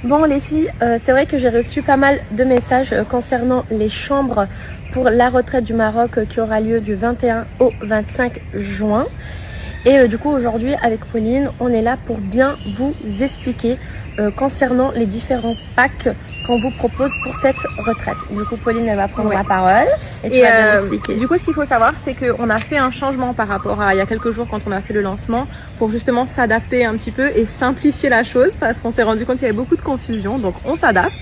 Bon les filles, c'est vrai que j'ai reçu pas mal de messages concernant les chambres pour la retraite du Maroc qui aura lieu du 21 au 25 juin. Et du coup aujourd'hui avec Pauline, on est là pour bien vous expliquer concernant les différents packs qu'on vous propose pour cette retraite. Du coup Pauline elle va prendre la parole et tu vas bien expliquer. Du coup ce qu'il faut savoir c'est qu'on a fait un changement par rapport à il y a quelques jours quand on a fait le lancement pour justement s'adapter un petit peu et simplifier la chose parce qu'on s'est rendu compte qu'il y avait beaucoup de confusion, donc on s'adapte.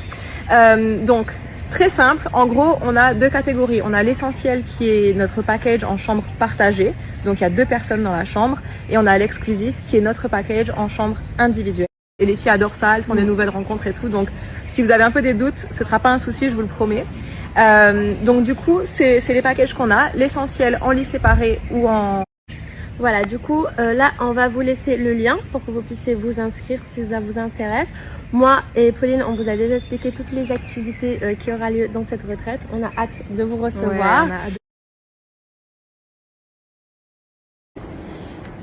Donc très simple, en gros on a deux catégories, on a l'essentiel qui est notre package en chambre partagée, donc il y a 2 personnes dans la chambre, et on a l'exclusif qui est notre package en chambre individuelle. Et les filles adorent ça, elles font des nouvelles rencontres et tout, donc si vous avez un peu des doutes, ce sera pas un souci, je vous le promets. Donc du coup c'est les packages qu'on a, l'essentiel en lit séparé ou en... Voilà, du coup, là, on va vous laisser le lien pour que vous puissiez vous inscrire si ça vous intéresse. Moi et Pauline, on vous a déjà expliqué toutes les activités qui aura lieu dans cette retraite. On a hâte de vous recevoir. Ouais,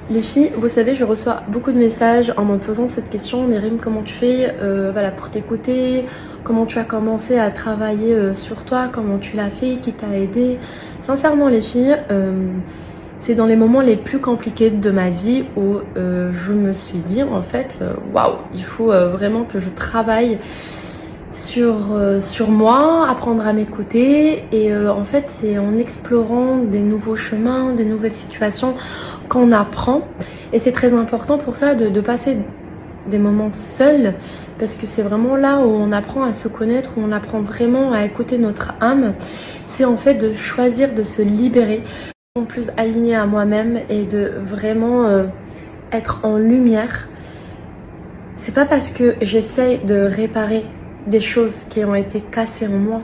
Les filles, vous savez, je reçois beaucoup de messages en me posant cette question. Myrim, comment tu fais voilà, pour t'écouter? Comment tu as commencé à travailler sur toi? Comment tu l'as fait? Qui t'a aidé? Sincèrement, les filles... c'est dans les moments les plus compliqués de ma vie où je me suis dit en fait, waouh, il faut vraiment que je travaille sur moi, apprendre à m'écouter. Et en fait, c'est en explorant des nouveaux chemins, des nouvelles situations qu'on apprend. Et c'est très important pour ça de passer des moments seuls, parce que c'est vraiment là où on apprend à se connaître, où on apprend vraiment à écouter notre âme. C'est en fait de choisir de se libérer, plus alignée à moi-même et de vraiment être en lumière. C'est pas parce que j'essaye de réparer des choses qui ont été cassées en moi,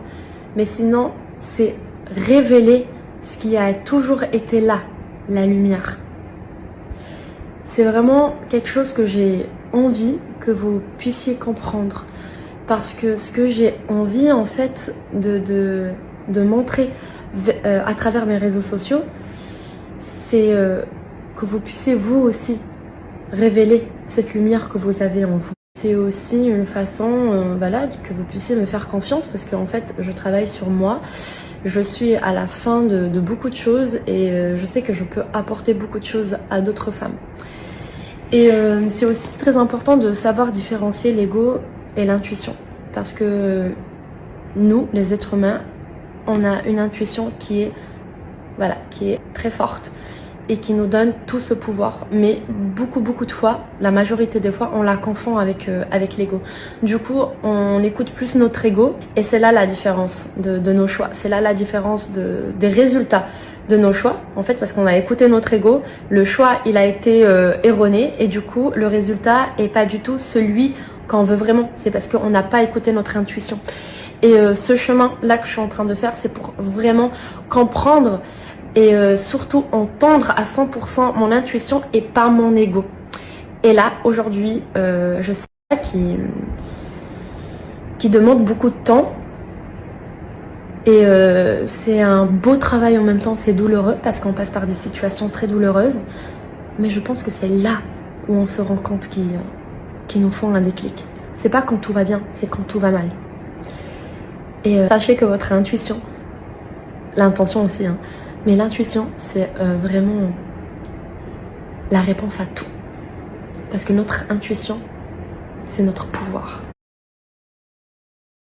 mais sinon c'est révéler ce qui a toujours été là, la lumière. C'est vraiment quelque chose que j'ai envie que vous puissiez comprendre, parce que ce que j'ai envie en fait de montrer à travers mes réseaux sociaux, c'est que vous puissiez vous aussi révéler cette lumière que vous avez en vous. C'est aussi une façon voilà, que vous puissiez me faire confiance, parce qu'en fait je travaille sur moi, je suis à la fin de beaucoup de choses et je sais que je peux apporter beaucoup de choses à d'autres femmes. Et c'est aussi très important de savoir différencier l'ego et l'intuition, parce que nous, les êtres humains, on a une intuition qui est, voilà, qui est très forte et qui nous donne tout ce pouvoir. Mais beaucoup de fois, la majorité des fois, on la confond avec l'ego. Du coup, on écoute plus notre ego et c'est là la différence de nos choix. C'est là la différence des résultats de nos choix, en fait, parce qu'on a écouté notre ego, le choix, il a été erroné et du coup, le résultat est pas du tout celui qu'on veut vraiment. C'est parce qu'on n'a pas écouté notre intuition. Et ce chemin-là que je suis en train de faire, c'est pour vraiment comprendre et surtout entendre à 100% mon intuition et pas mon ego. Et là, aujourd'hui, je sais qui demande beaucoup de temps. Et c'est un beau travail en même temps, c'est douloureux parce qu'on passe par des situations très douloureuses. Mais je pense que c'est là où on se rend compte qu'ils nous font un déclic. C'est pas quand tout va bien, c'est quand tout va mal. Et sachez que votre intuition, l'intention aussi, hein, mais l'intuition, c'est vraiment la réponse à tout. Parce que notre intuition, c'est notre pouvoir.